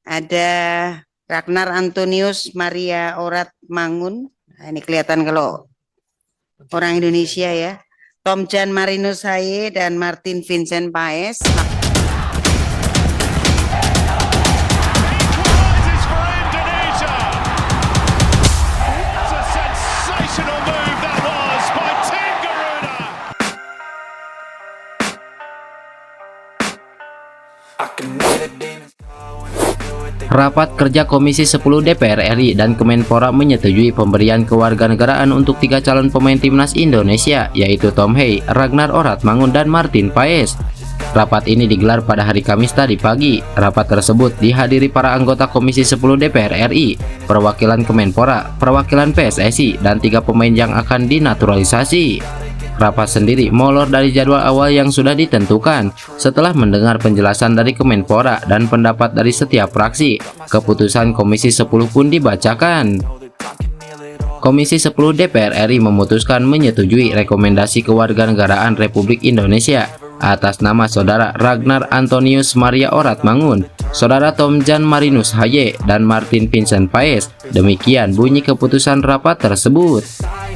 Ada Ragnar Antonius Maria Orat Mangun. Nah, ini kelihatan kalau orang Indonesia ya. Tom Jan Marinus Haye dan Martin Vincent Paes. Rapat kerja Komisi 10 DPR RI dan Kemenpora menyetujui pemberian kewarganegaraan untuk 3 calon pemain timnas Indonesia, yaitu Tom Haye, Ragnar Orat Mangun, dan Martin Paes. Rapat ini digelar pada hari Kamis tadi pagi. Rapat tersebut dihadiri para anggota Komisi 10 DPR RI, perwakilan Kemenpora, perwakilan PSSI, dan 3 pemain yang akan dinaturalisasi. Rapat sendiri molor dari jadwal awal yang sudah ditentukan. Setelah mendengar penjelasan dari Kemenpora dan pendapat dari setiap fraksi, keputusan Komisi 10 pun dibacakan. Komisi 10 DPR RI memutuskan menyetujui rekomendasi kewarganegaraan Republik Indonesia atas nama Saudara Ragnar Antonius Maria Orat Mangun, Saudara Tom Jan Marinus Haye, dan Martin Vincent Paes. Demikian bunyi keputusan rapat tersebut.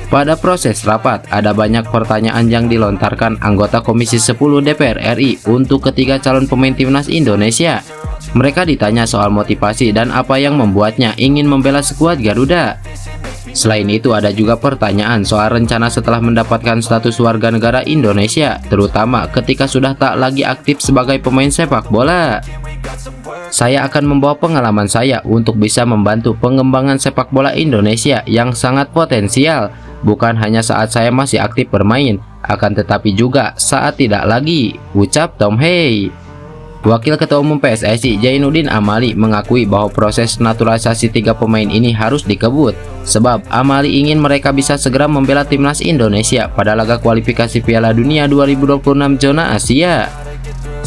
Pada proses rapat, ada banyak pertanyaan yang dilontarkan anggota Komisi 10 DPR RI untuk ketiga calon pemain timnas Indonesia. Mereka ditanya soal motivasi dan apa yang membuatnya ingin membela skuad Garuda. Selain itu, ada juga pertanyaan soal rencana setelah mendapatkan status warga negara Indonesia, terutama ketika sudah tak lagi aktif sebagai pemain sepak bola. Saya akan membawa pengalaman saya untuk bisa membantu pengembangan sepak bola Indonesia yang sangat potensial, bukan hanya saat saya masih aktif bermain, akan tetapi juga saat tidak lagi, ucap Tom Haye. Wakil Ketua Umum PSSI Zainuddin Amali mengakui bahwa proses naturalisasi 3 pemain ini harus dikebut, sebab Amali ingin mereka bisa segera membela timnas Indonesia pada laga kualifikasi Piala Dunia 2026 zona Asia.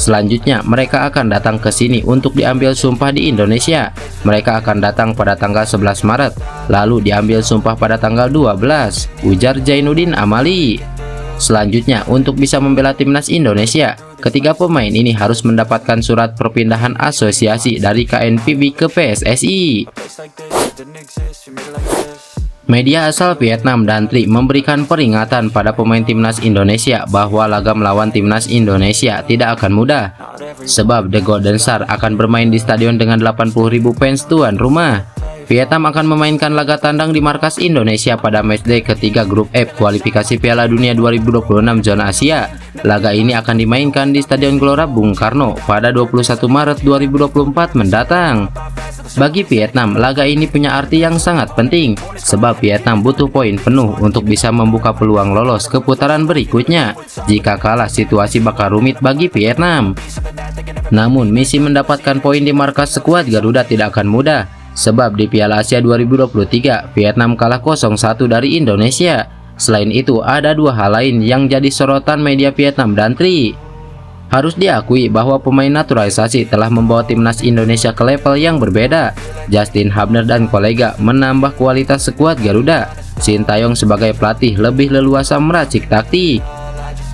Selanjutnya, mereka akan datang ke sini untuk diambil sumpah di Indonesia. Mereka akan datang pada tanggal 11 Maret, lalu diambil sumpah pada tanggal 12, ujar Zainuddin Amali. Selanjutnya, untuk bisa membela timnas Indonesia, ketiga pemain ini harus mendapatkan surat perpindahan asosiasi dari KNPB ke PSSI. Media asal Vietnam dan Tri memberikan peringatan pada pemain timnas Indonesia bahwa laga melawan timnas Indonesia tidak akan mudah, sebab The Golden Star akan bermain di stadion dengan 80.000 fans tuan rumah. Vietnam akan memainkan laga tandang di markas Indonesia pada matchday ketiga grup F kualifikasi Piala Dunia 2026 zona Asia. Laga ini akan dimainkan di Stadion Gelora Bung Karno pada 21 Maret 2024 mendatang. Bagi Vietnam, laga ini punya arti yang sangat penting, sebab Vietnam butuh poin penuh untuk bisa membuka peluang lolos ke putaran berikutnya. Jika kalah, situasi bakal rumit bagi Vietnam. Namun, misi mendapatkan poin di markas skuad Garuda tidak akan mudah, sebab di Piala Asia 2023, Vietnam kalah 0-1 dari Indonesia. Selain itu, ada 2 hal lain yang jadi sorotan media Vietnam dan Tri. Harus diakui bahwa pemain naturalisasi telah membawa timnas Indonesia ke level yang berbeda. Justin Hubner dan kolega menambah kualitas skuad Garuda. Sintayong sebagai pelatih lebih leluasa meracik taktik.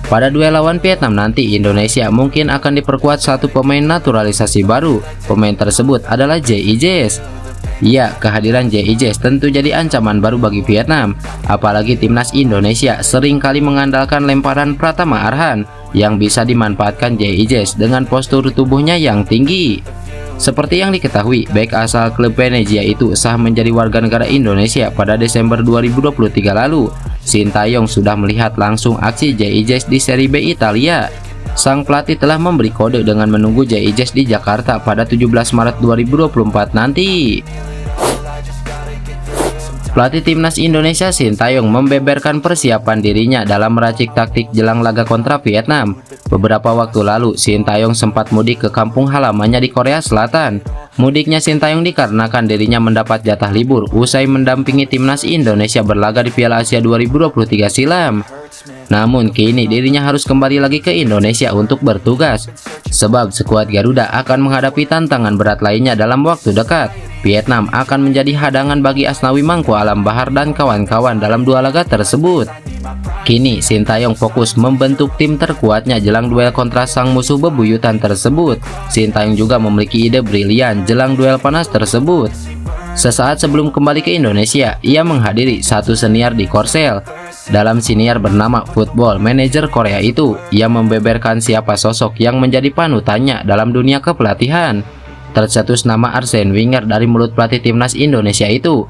Pada duel lawan Vietnam nanti, Indonesia mungkin akan diperkuat 1 pemain naturalisasi baru. Pemain tersebut adalah J.I. Ya, kehadiran J.I. tentu jadi ancaman baru bagi Vietnam. Apalagi timnas Indonesia seringkali mengandalkan lemparan Pratama Arhan yang bisa dimanfaatkan J.I. dengan postur tubuhnya yang tinggi. Seperti yang diketahui, bek asal klub Venezia itu sah menjadi warga negara Indonesia pada Desember 2023 lalu. Sintayong sudah melihat langsung aksi J.I. di Serie B Italia. Sang pelatih telah memberi kode dengan menunggu J.I. di Jakarta pada 17 Maret 2024 nanti. Pelatih timnas Indonesia Sintayong membeberkan persiapan dirinya dalam meracik taktik jelang laga kontra Vietnam. Beberapa waktu lalu, Sintayong sempat mudik ke kampung halamannya di Korea Selatan. Mudiknya Sintayong dikarenakan dirinya mendapat jatah libur usai mendampingi timnas Indonesia berlaga di Piala Asia 2023 silam. Namun kini dirinya harus kembali lagi ke Indonesia untuk bertugas, sebab skuad Garuda akan menghadapi tantangan berat lainnya dalam waktu dekat. Vietnam akan menjadi hadangan bagi Asnawi Mangku Alam Bahar dan kawan-kawan dalam 2 laga tersebut. Kini Sintayong fokus membentuk tim terkuatnya jelang duel kontra sang musuh bebuyutan tersebut. Sintayong juga memiliki ide brilian jelang duel panas tersebut. Sesaat sebelum kembali ke Indonesia, ia menghadiri satu siniar di Korsel. Dalam siniar bernama Football Manager Korea itu, ia membeberkan siapa sosok yang menjadi panutannya dalam dunia kepelatihan. Tercetus nama Arsene Wenger dari mulut pelatih timnas Indonesia itu.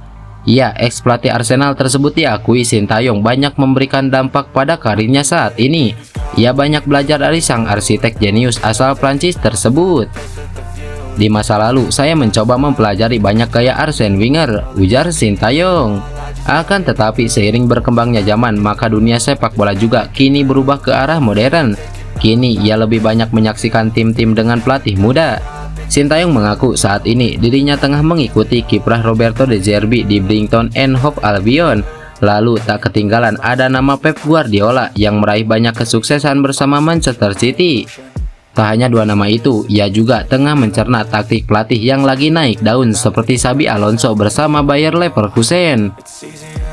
Ya, ex-pelatih Arsenal tersebut diakui Sintayong banyak memberikan dampak pada karirnya saat ini. Ia banyak belajar dari sang arsitek jenius asal Prancis tersebut. Di masa lalu, saya mencoba mempelajari banyak gaya Arsene Wenger, ujar Sintayong. Akan tetapi seiring berkembangnya zaman, maka dunia sepak bola juga kini berubah ke arah modern. Kini ia lebih banyak menyaksikan tim-tim dengan pelatih muda. Sintayong mengaku saat ini dirinya tengah mengikuti kiprah Roberto De Zerbi di Brighton and Hove Albion. Lalu tak ketinggalan ada nama Pep Guardiola yang meraih banyak kesuksesan bersama Manchester City. Tak hanya dua nama itu, ia juga tengah mencerna taktik pelatih yang lagi naik daun seperti Xabi Alonso bersama Bayer Leverkusen.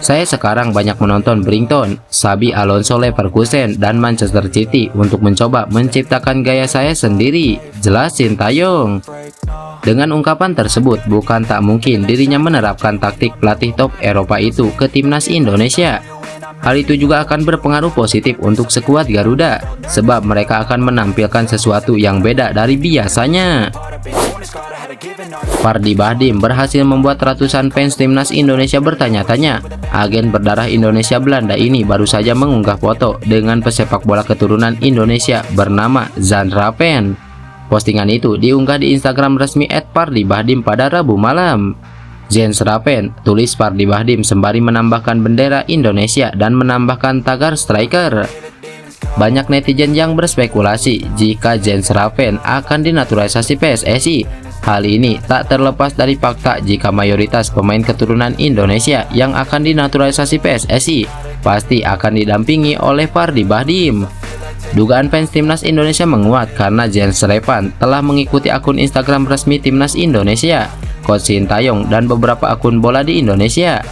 Saya sekarang banyak menonton Brighton, Xabi Alonso Leverkusen, dan Manchester City untuk mencoba menciptakan gaya saya sendiri, jelas Sintayong. Dengan ungkapan tersebut, bukan tak mungkin dirinya menerapkan taktik pelatih top Eropa itu ke timnas Indonesia. Hal itu juga akan berpengaruh positif untuk skuad Garuda, sebab mereka akan menampilkan sesuatu yang beda dari biasanya. Pardy Bahdim berhasil membuat ratusan fans timnas Indonesia bertanya-tanya. Agen berdarah Indonesia Belanda ini baru saja mengunggah foto dengan pesepak bola keturunan Indonesia bernama Zan Raven. Postingan itu diunggah di Instagram resmi @pardybahdim pada Rabu malam. Jens Raven, tulis Pardy Bahdim sembari menambahkan bendera Indonesia dan menambahkan tagar striker. Banyak netizen yang berspekulasi jika Jens Raven akan dinaturalisasi PSSI. Hal ini tak terlepas dari fakta jika mayoritas pemain keturunan Indonesia yang akan dinaturalisasi PSSI pasti akan didampingi oleh Pardy Bahdim. Dugaan fans timnas Indonesia menguat karena Jens Raven telah mengikuti akun Instagram resmi timnas Indonesia, Coach Sintayong, dan beberapa akun bola di Indonesia.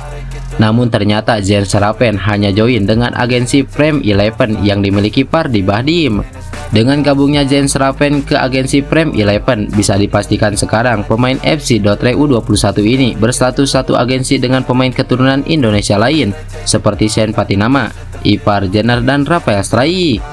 Namun ternyata Jens Raven hanya join dengan agensi Prime 11 yang dimiliki Pardy Bahdim. Dengan gabungnya Jens Raven ke agensi Prime 11, bisa dipastikan sekarang pemain FC.Re U21 ini berstatus satu agensi dengan pemain keturunan Indonesia lain seperti Shane Patinama, Ipar Jenner, dan Rafael Struijk.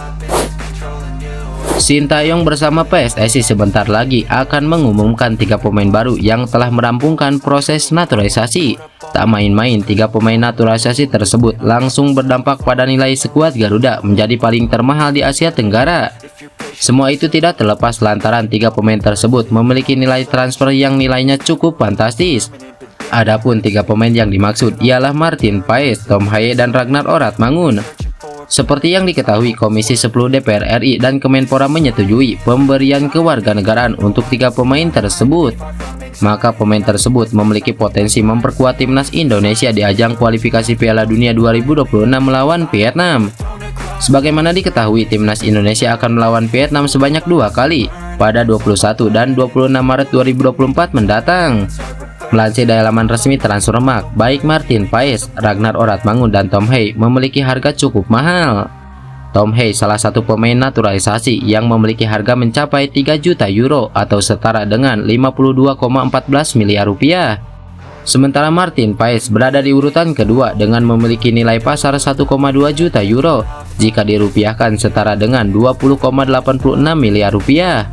Sintayong bersama PSSI sebentar lagi akan mengumumkan 3 pemain baru yang telah merampungkan proses naturalisasi. Tak main-main, 3 pemain naturalisasi tersebut langsung berdampak pada nilai skuad Garuda menjadi paling termahal di Asia Tenggara. Semua itu tidak terlepas lantaran 3 pemain tersebut memiliki nilai transfer yang nilainya cukup fantastis. Adapun 3 pemain yang dimaksud ialah Martin Paes, Tom Haye, dan Ragnar Orat Mangun. Seperti yang diketahui, Komisi 10 DPR RI dan Kemenpora menyetujui pemberian kewarganegaraan untuk 3 pemain tersebut. Maka pemain tersebut memiliki potensi memperkuat timnas Indonesia di ajang kualifikasi Piala Dunia 2026 melawan Vietnam. Sebagaimana diketahui, timnas Indonesia akan melawan Vietnam sebanyak 2 kali pada 21 dan 26 Maret 2024 mendatang. Melansir dari laman resmi Transfermarkt, baik Martin Paes, Ragnar Orat Mangun, dan Tom Haye memiliki harga cukup mahal. Tom Haye salah satu pemain naturalisasi yang memiliki harga mencapai 3 juta euro atau setara dengan 52,14 miliar rupiah. Sementara Martin Paes berada di urutan kedua dengan memiliki nilai pasar 1,2 juta euro jika dirupiahkan setara dengan 20,86 miliar rupiah.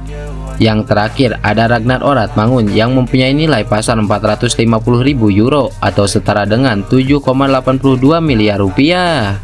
Yang terakhir ada Ragnar Orat Mangun yang mempunyai nilai pasar 450.000 euro atau setara dengan 7,82 miliar rupiah.